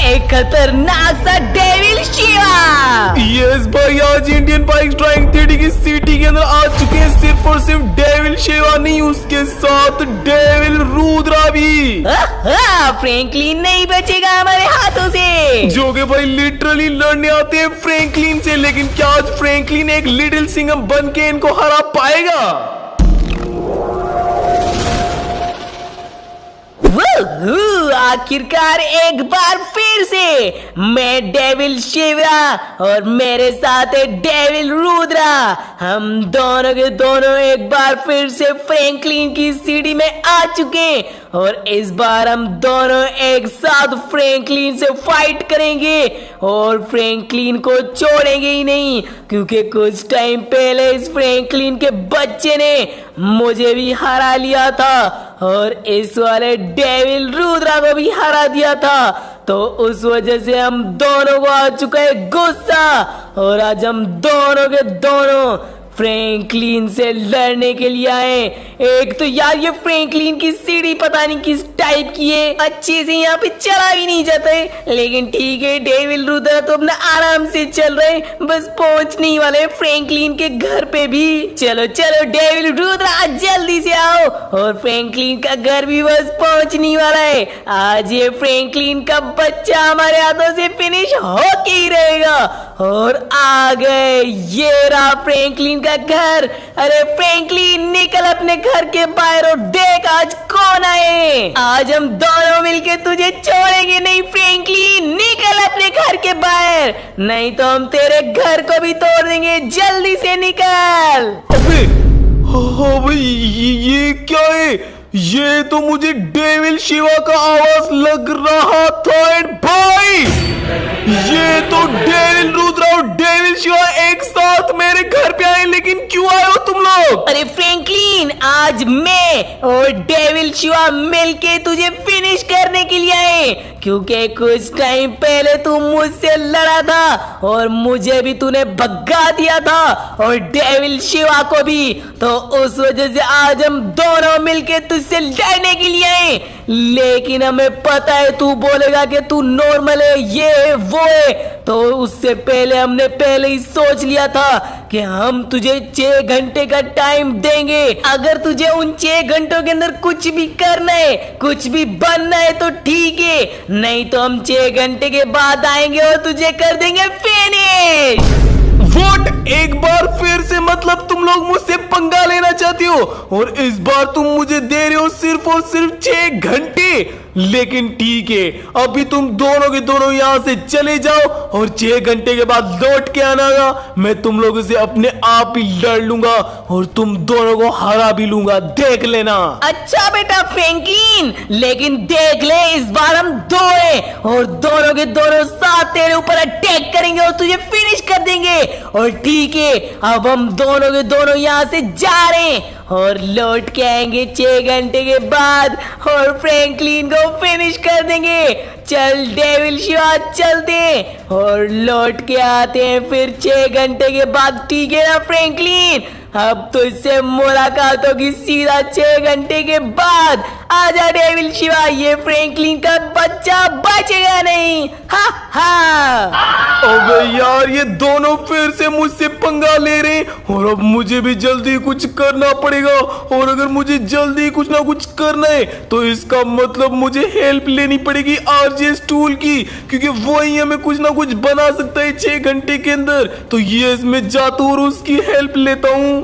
एक खतरनाक सा डेविल शिवा। यस भाई, आज इंडियन बाइक ड्राइविंग थिएटर की सिटी के अंदर आ चुके हैं सिर्फ और सिर्फ डेविल शिवा नहीं, उसके साथ डेविल रुद्रा भी। फ्रैंकलिन नहीं बचेगा हमारे हाथों से, जो कि भाई लिटरली लड़ने आते हैं फ्रैंकलिन से। लेकिन क्या आज फ्रैंकलिन एक लिटिल सिंघम बन के इनको हरा पाएगा? आखिरकार एक बार फिर से मैं डेविल शिवा और मेरे साथ है डेविल रुद्रा। हम दोनों के दोनों एक बार फिर से फ्रैंकलिन की सिटी में आ चुके हैं और इस बार हम दोनों एक साथ फ्रैंकलिन से फाइट करेंगे और फ्रैंकलिन को छोड़ेंगे ही नहीं, क्योंकि कुछ टाइम पहले इस फ्रैंकलिन के बच्चे ने मुझे भी हरा लिया था और इस वाले डेविल रुद्रा को भी हरा दिया था। तो उस वजह से हम दोनों को आ चुका है गुस्सा और आज हम दोनों के दोनों फ्रैंकलिन से लड़ने के लिए आए। एक तो यार ये फ्रैंकलिन की सीढ़ी पता नहीं किस टाइप की है, अच्छे से यहाँ पे चला भी नहीं जाता है। लेकिन ठीक है, डेविल रुद्रा तो अपना आराम से चल रहे, बस पहुंचने ही वाले फ्रैंकलिन के घर पे भी। चलो चलो डेविल रुद्रा जल्दी से आओ, और फ्रैंकलिन का घर भी बस पहुंचने ही वाला है। आज ये फ्रैंकलिन का बच्चा हमारे हाथों से फिनिश होके ही रहेगा। और आ गए, ये रहा फ्रैंकलिन का घर। अरे फ्रैंकलिन निकल अपने घर के बाहर और देख आज कौन आए। आज हम दोनों मिलके तुझे छोड़ेंगे नहीं फ्रैंकलिन, निकल अपने घर के बाहर, नहीं तो हम तेरे घर को भी तोड़ देंगे। जल्दी से निकल। अबे हाँ भाई, ये क्या है? ये तो मुझे डेविल शिवा का आवाज लग रहा था। भाई ये तो डेविल रुद्रा और डेविल शिवा एक साथ मेरे घर पे आए, लेकिन क्यों आए हो तुम लोग? अरे फ्रैंकलिन, आज मैं और डेविल शिवा मिलके तुझे फिनिश करने के लिए आए, क्योंकि कुछ टाइम पहले तू मुझसे लड़ा था और मुझे भी तूने भगा दिया था और डेविल शिवा को भी। तो उस वजह से आज हम दोनों मिलके तुझसे लड़ने के लिए आए। लेकिन हमें पता है तू बोलेगा कि तू नॉर्मल है, ये है वो है, तो उससे पहले हमने पहले ही सोच लिया था कि हम तुझे 6 घंटे का टाइम देंगे। अगर तुझे उन 6 घंटों के अंदर कुछ भी करना है, कुछ भी बनना है तो ठीक है, नहीं तो हम 6 घंटे के बाद आएंगे और तुझे कर देंगे फिनिश। वोट एक बार फिर से मतलब तुम लोग मुझसे पंगा लेना चाहती हो, और इस बार तुम मुझे दे रहे हो सिर्फ और सिर्फ 6 घंटे। लेकिन ठीक है, अभी तुम दोनों के दोनों यहाँ से चले जाओ और 6 घंटे के बाद लौट के आना। मैं तुम लोगों से अपने आप ही लड़ लूंगा और तुम दोनों को हरा भी लूंगा, देख लेना। अच्छा बेटा फ्रैंकलिन, लेकिन देख ले इस बार हम दो हैं और दोनों के दोनों साथ तेरे ऊपर अटैक करेंगे और तुझे फिनिश कर देंगे। और ठीक है, अब हम दोनों के दोनों यहाँ से जा रहे हैं और लौट के आएंगे 6 घंटे के बाद और फ्रैंकलिन को फिनिश कर देंगे। चल डेविल शिवा चलते हैं और लौट के आते हैं फिर 6 घंटे के बाद, ठीक है ना फ्रैंकलिन? अब तो इससे मुलाकात होगी सीधा 6 घंटे के बाद। आजा डेविल शिवा, ये फ्रैंकलिन का बच्चा बचेगा नहीं। हा हा। अबे यार, ये दोनों फिर से मुझसे पंगा ले रहे हैं और अब मुझे भी जल्दी कुछ करना पड़ेगा। और अगर मुझे जल्दी कुछ ना कुछ करना है तो इसका मतलब मुझे हेल्प लेनी पड़ेगी आरजेएस टूल की, क्योंकि वो ही हमें कुछ ना कुछ बना सकता है 6 घंटे के अंदर। तो ये इसमें जाता हूँ और उसकी हेल्प लेता हूँ।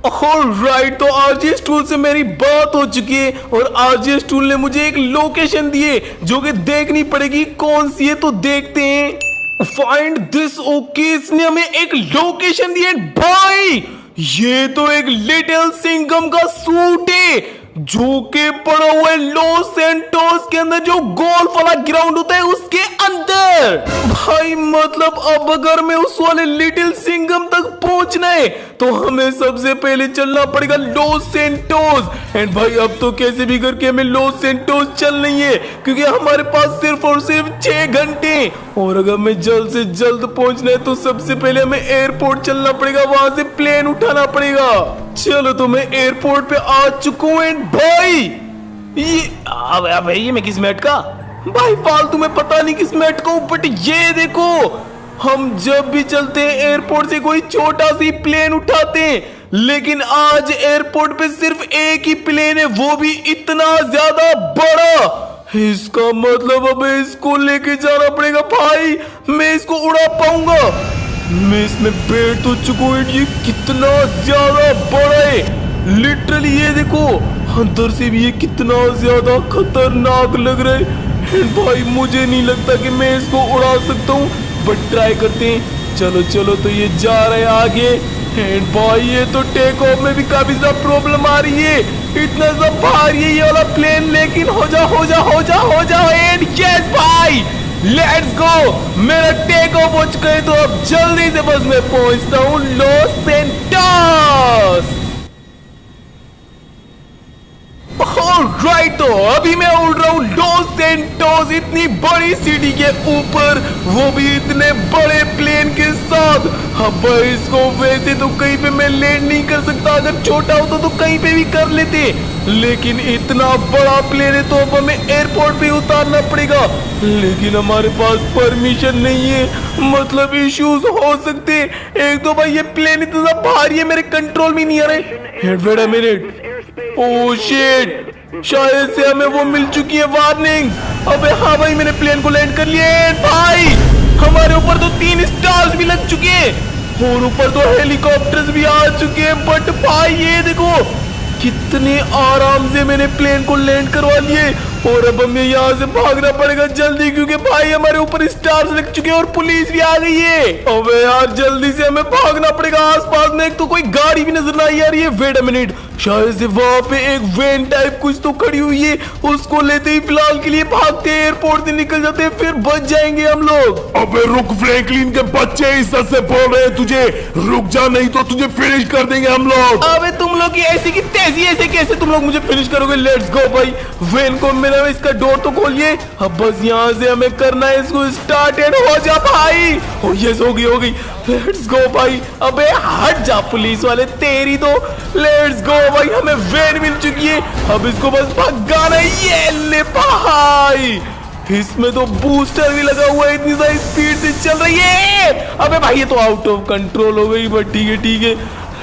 राइट, तो आरजेएस टूल से मेरी बात हो चुकी है और आरजेएस टूल ने मुझे एक लोकेशन दी है जो कि देखनी पड़ेगी कौन सी है, तो देखते हैं। Find this. ओके, इसने हमें एक लोकेशन दी है। भाई ये तो एक लिटिल सिंघम का सूट है जो के पड़ा हुआ है लॉस सैंटोस के अंदर, जो गोल्फ वाला ग्राउंड होता है उसके अंदर। भाई मतलब अब अगर मैं उस वाले लिटिल सिंघम तक पहुंचना है तो हमें सबसे पहले चलना पड़ेगा लॉस सैंटोस। एंड भाई अब तो कैसे भी करके हमें लॉस सैंटोस चलना ही है, क्योंकि हमारे पास सिर्फ और सिर्फ 6 घंटे। और अगर मैं जल्द से जल्द पहुंचना है तो सबसे पहले हमें एयरपोर्ट चलना पड़ेगा, वहां से प्लेन उठाना पड़ेगा। चलो तो मैं एयरपोर्ट पे आ चुका हूँ। भाई ये मैं किस मैट का? भाई फालतू में पता नहीं किस में अटका हूं, बट ये देखो हम जब भी चलते हैं एयरपोर्ट से कोई छोटा सी प्लेन उठाते हैं, लेकिन आज एयरपोर्ट पे सिर्फ एक ही प्लेन है, वो भी इतना ज्यादा बड़ा। इसका मतलब अब इसको लेके जाना पड़ेगा भाई, मैं इसको उड़ा पाऊंगा? मैं इसमें बैठ तो चुका हूं, ये कितना ज्यादा बड़ा है लिटरली। ये देखो अंदर से भी ये कितना ज्यादा खतरनाक लग रहा है भाई। मुझे नहीं लगता कि मैं इसको उड़ा सकता हूँ, बट ट्राई करते हैं। चलो चलो, तो ये जा रहे हैं आगे। एंड भाई ये तो टेक ऑफ में भी काफी ज्यादा प्रॉब्लम आ रही है, इतना सा भारी है ये वाला प्लेन। लेकिन हो जाओ एंड यस भाई, लेट्स गो। मेरा टेक ऑफ हो चुका है, तो अब जल्दी से बस मैं पहुंचता हूँ लॉस सैंटोस। राइट, तो अभी मैं उड़ रहा हूँ लॉस सैंटोस, इतनी बड़ी सिटी के ऊपर, वो भी इतने बड़े प्लेन के साथ। अब इसको वैसे तो कहीं पे मैं लैंड नहीं कर सकता, अगर छोटा होता तो कहीं पे भी कर लेते, लेकिन इतना बड़ा प्लेन है तो अब हमें एयरपोर्ट पे उतारना पड़ेगा। लेकिन हमारे पास परमिशन नहीं है, मतलब इश्यूज हो सकते। एक तो भाई ये प्लेन इतना भारी है, मेरे कंट्रोल में नहीं आ रहे। Wait a minute, oh shit, शायद से हमें वो मिल चुकी है वार्निंग्स। अबे हाँ भाई, मैंने प्लेन को लैंड कर लिया है भाई। हमारे ऊपर तो 3 स्टार्स भी लग चुके हैं और ऊपर तो हेलीकॉप्टर्स भी आ चुके हैं। बट भाई ये देखो कितने आराम से मैंने प्लेन को लैंड करवा लिए, और अब हमें यहाँ से भागना पड़ेगा जल्दी, क्योंकि भाई हमारे ऊपर स्टार्स लग चुके हैं और पुलिस भी आ गई है। अबे यार जल्दी से हमें भागना पड़ेगा। आसपास में एक तो कोई गाड़ी भी नजर नहीं आ रही है। वेट अ मिनट, शायद से वहां पे एक वैन टाइप कुछ तो खड़ी हुई है, उसको लेते ही फिलहाल के लिए भागते हैं, एयरपोर्ट से निकल जाते हैं, फिर बच जाएंगे हम लोग। अबे रुक, फ्रैंकलिन के बच्चे इज्जत से बोल रहे हैं तुझे, रुक जा नहीं तो तुझे फिनिश कर देंगे हम लोग। अबे तुम लोग ऐसे की तेजी, ऐसे कैसे तुम लोग मुझे फिनिश करोगे? लेट्स गो भाई, वैन को मेरा इसका डोर तो खोलिए। अब बस यहाँ से हमें करना है इसको स्टार्टेड। हो जा भाई, ओ यस हो गई। लेट्स गो भाई। अबे हट जा पुलिस वाले, तेरी तो। लेट्स गो भाई, हमें वैन मिल चुकी है, अब इसको बस भगाना है। ये ले भाई, इसमें तो बूस्टर भी लगा हुआ है, इतनी सारी स्पीड से चल रही है। अबे भाई ये तो आउट ऑफ कंट्रोल हो गई, बट ठीक है।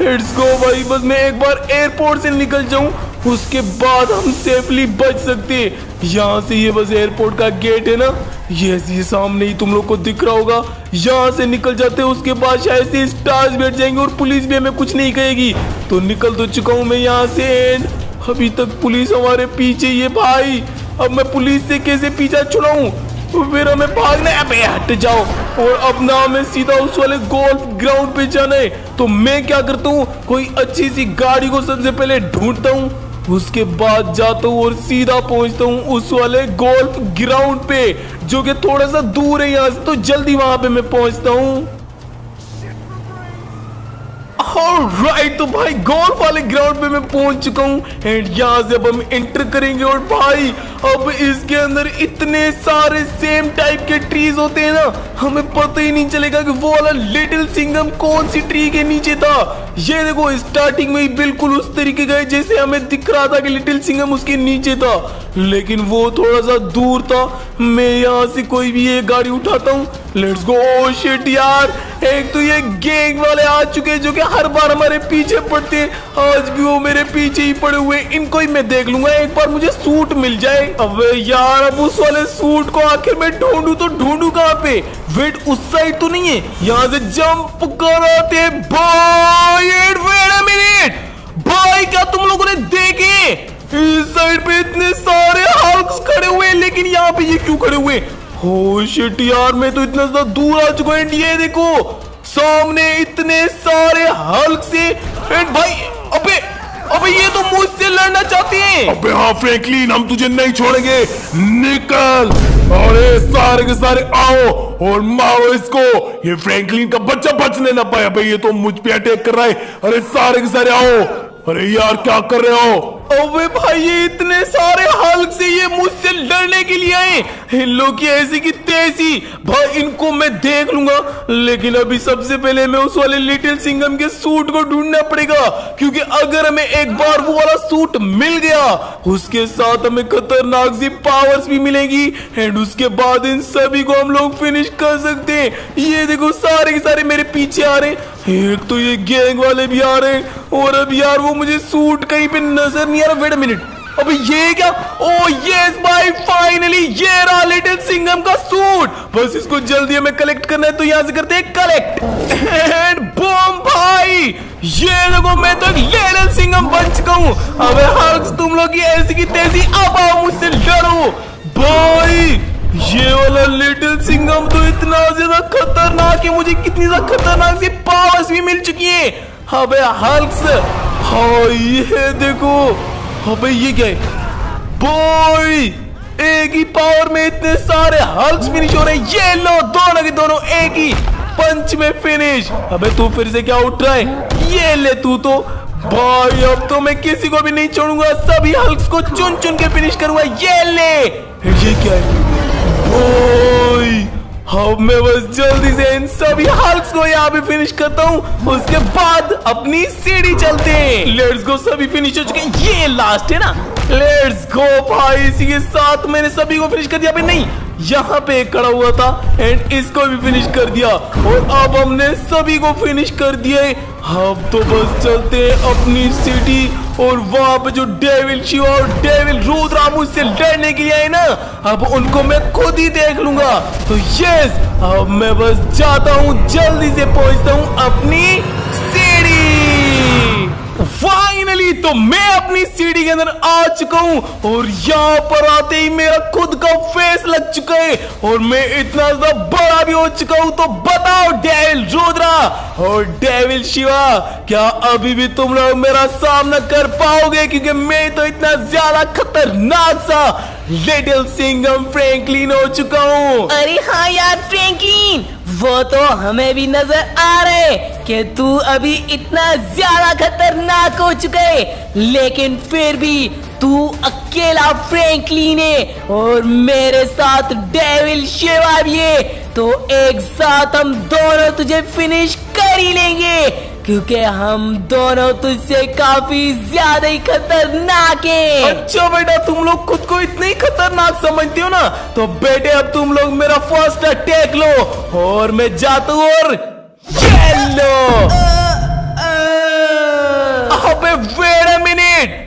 लेट्स गो भाई, बस मैं एक बार एयरपोर्ट से निकल जाऊं, उसके बाद हम सेफली बच सकते हैं। यहाँ से ये बस एयरपोर्ट का गेट है ना, ये सामने ही तुम लोग को दिख रहा होगा। यहाँ से निकल जाते हैं, उसके बाद शायद से स्टार्स बैठ जाएंगे और पुलिस भी हमें कुछ नहीं कहेगी। तो निकल तो चुका हूँ मैं यहाँ से, एंड अभी तक पुलिस हमारे पीछे ही है भाई। अब मैं पुलिस से कैसे पीछा छुड़ाऊं? फिर हमें भागना है। अबे हट जाओ। और अब ना हमें सीधा उस वाले गोल्फ ग्राउंड पे जाना है। तो मैं क्या करता हूँ, कोई अच्छी सी गाड़ी को सबसे पहले ढूंढता हूँ, उसके बाद जाता हूँ और सीधा पहुंचता हूँ उस वाले गोल्फ ग्राउंड पे, जो कि थोड़ा सा दूर है यहाँ से। तो जल्दी वहां पे मैं पहुंचता हूँ। राइट, तो भाई गोल्फ वाले ग्राउंड पे मैं पहुंच चुका हूँ, एंड यहाँ से अब हम एंटर करेंगे। और भाई अब इसके अंदर इतने सारे सेम टाइप के ट्रीज होते हैं ना, हमें पता ही नहीं चलेगा कि वो वाला लिटिल सिंघम कौन सी ट्री के नीचे था। ये देखो स्टार्टिंग में ही बिल्कुल उस तरीके का जैसे हमें दिख रहा था कि लिटिल सिंघम उसके नीचे था, लेकिन वो थोड़ा सा दूर था। मैं यहाँ से कोई भी एक गाड़ी उठाता हूँ। Let's go. ओह शिट यार, एक तो ये गैंग वाले आ चुके हैं जो कि हर बार हमारे पीछे पड़ते हैं। आज भी वो मेरे पीछे ही पड़े हुए, इनको ही मैं देख लूंगा, एक बार मुझे सूट मिल जाए। अबे यार, अब उस वाले सूट को आखिर मैं ढूंढूं तो ढूंढूं कहाँ पे? वेट, उस साइड तो नहीं है, यहाँ से जंप कराते भाई। वेट अ मिनट भाई, क्या तुम लोगों ने देखे इस साइड पे इतने सारे हल्क्स खड़े हुए, लेकिन यहाँ पे ये क्यों खड़े हुए? हो शिट यार, मैं तो इतना ज्यादा दूर आ चुका हूँ। ये देखो सामने इतने सारे हल्क से, भाई अबे ये तो मुझसे लड़ना चाहते हैं। अबे हाँ फ्रैंकलिन, हम तुझे नहीं छोड़ेंगे, निकल। अरे सारे के सारे आओ और मारो इसको। ये फ्रैंकलिन का बच्चा बचने ना पाए। भाई ये तो मुझ पे अटैक कर रहा है। अरे सारे के सारे आओ। अरे यार क्या कर रहे हो? अबे भाई ये इतने सारे हल्क से ये मुझसे लड़ने के लिए आए। इन लोग की ऐसी की तैसी, भाई इनको मैं देख लूंगा। लेकिन अभी सबसे पहले मैं उस वाले लिटिल सिंघम के सूट को ढूंढना पड़ेगा, क्योंकि अगर हमें एक बार वो वाला सूट मिल गया उसके साथ हमें खतरनाक सी पावर्स भी मिलेगी एंड उसके बाद इन सभी को हम लोग फिनिश कर सकते हैं। ये देखो सारे के सारे मेरे पीछे आ रहे हैं। एक तो ये गैंग वाले भी आ रहे हैं और अब यार वो मुझे सूट कहीं पे नजर नहीं आ रहा। वेट अ मिनट, अबे ये क्या? ओ यस भाई फाइनली ये रहा लिटिल सिंघम का सूट। बस इसको जल्दी हमें कलेक्ट करना है, तो यहाँ से करते हैं कलेक्ट एंड बूम भाई ये देखो मैं तो एक लिटिल सिंघम बन चुका हूँ। अबे हल्क तुम लोग की ऐसी की तैसी, अब आओ मुझसे लड़ो भाई। ये वाला लिटिल सिंघम तो इतना ज्यादा खतरनाक है, मुझे कितनी ज्यादा खतरनाक सी पावर्स भी मिल चुकी है। अबे हल्क्स, हाँ ये देखो, अबे ये क्या है बॉय, एक ही पावर में इतने सारे हल्क्स फिनिश हो रहे हैं। ये लो दोनों के दोनों एक ही पंच में फिनिश। अबे तू फिर से क्या उठ रहा है? ये ले तू तो भाई, अब तो मैं किसी को भी नहीं छोड़ूंगा, सभी हल्क्स को चुन चुन के फिनिश करूंगा। ये ले, ये क्या है ओए, अब मैं बस जल्दी से इन सभी हल्क्स को यहाँ पे फिनिश करता हूँ, उसके बाद अपनी सीढ़ी चलते हैं। लेट्स गो, सभी फिनिश हो चुके हैं, ये लास्ट है ना। लेट्स गो भाई, इसी के साथ मैंने सभी को फिनिश कर दिया। भाई नहीं, यहाँ पे एक खड़ा हुआ था एंड इसको भी फिनिश कर दिया और अब हमने सभी को फिनिश कर दिया है। अब तो बस चलते हैं अपनी सिटी और वहां पे जो डेविल शिवा और डेविल रुद्रा मुझसे लड़ने के लिए आए ना, अब उनको मैं खुद ही देख लूंगा। तो यस, अब मैं बस जाता हूँ, जल्दी से पहुंचता हूँ अपनी सीढ़ी। फाइनली तो मैं अपनी सीढ़ी के अंदर आ चुका हूं और यहाँ पर आते ही मेरा खुद का फेस लग चुका है और मैं इतना ज्यादा बड़ा भी हो चुका हूं। तो बताओ डेविल रुद्रा और डेविल शिवा, क्या अभी भी तुम लोग मेरा सामना कर पाओगे? क्योंकि मैं तो इतना ज्यादा खतरनाक सा लिटिल सिंघम फ्रैंकलिन हो चुका हूँ। अरे हाँ यार फ्रैंकलिन, वो तो हमें भी नजर आ रहा है कि तू अभी इतना ज्यादा खतरनाक हो चुका है, लेकिन फिर भी तू अकेला फ्रैंकलिन है और मेरे साथ डेविल शिवा भी है। तो एक साथ हम दोनों तुझे फिनिश कर ही लेंगे, क्योंकि हम दोनों तुझसे काफी ज्यादा ही खतरनाक हैं। अच्छा बेटा, तुम लोग खुद को इतने ही खतरनाक समझते हो ना, तो बेटे अब तुम लोग मेरा फर्स्ट अटैक लो और मैं जाता हूँ और ये लो। अबे वेट अ मिनट,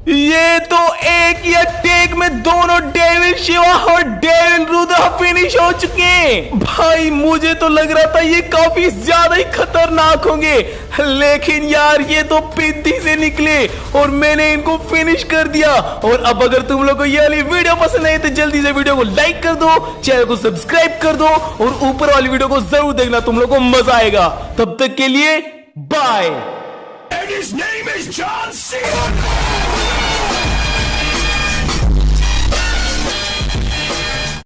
ये तो एक ही अटैक में दोनों डेविल शिवा और डेविल रुद्रा फिनिश हो चुके हैं। भाई मुझे तो लग रहा था ये काफी ज्यादा ही खतरनाक होंगे, लेकिन यार ये तो पिद्दी से निकले और मैंने इनको फिनिश कर दिया। और अब अगर तुम लोग को ये वाली वीडियो पसंद आई तो जल्दी से वीडियो को लाइक कर दो, चैनल को सब्सक्राइब कर दो और ऊपर वाली वीडियो को जरूर देखना, तुम लोग को मजा आएगा। तब तक के लिए bye. And his name is John Cena!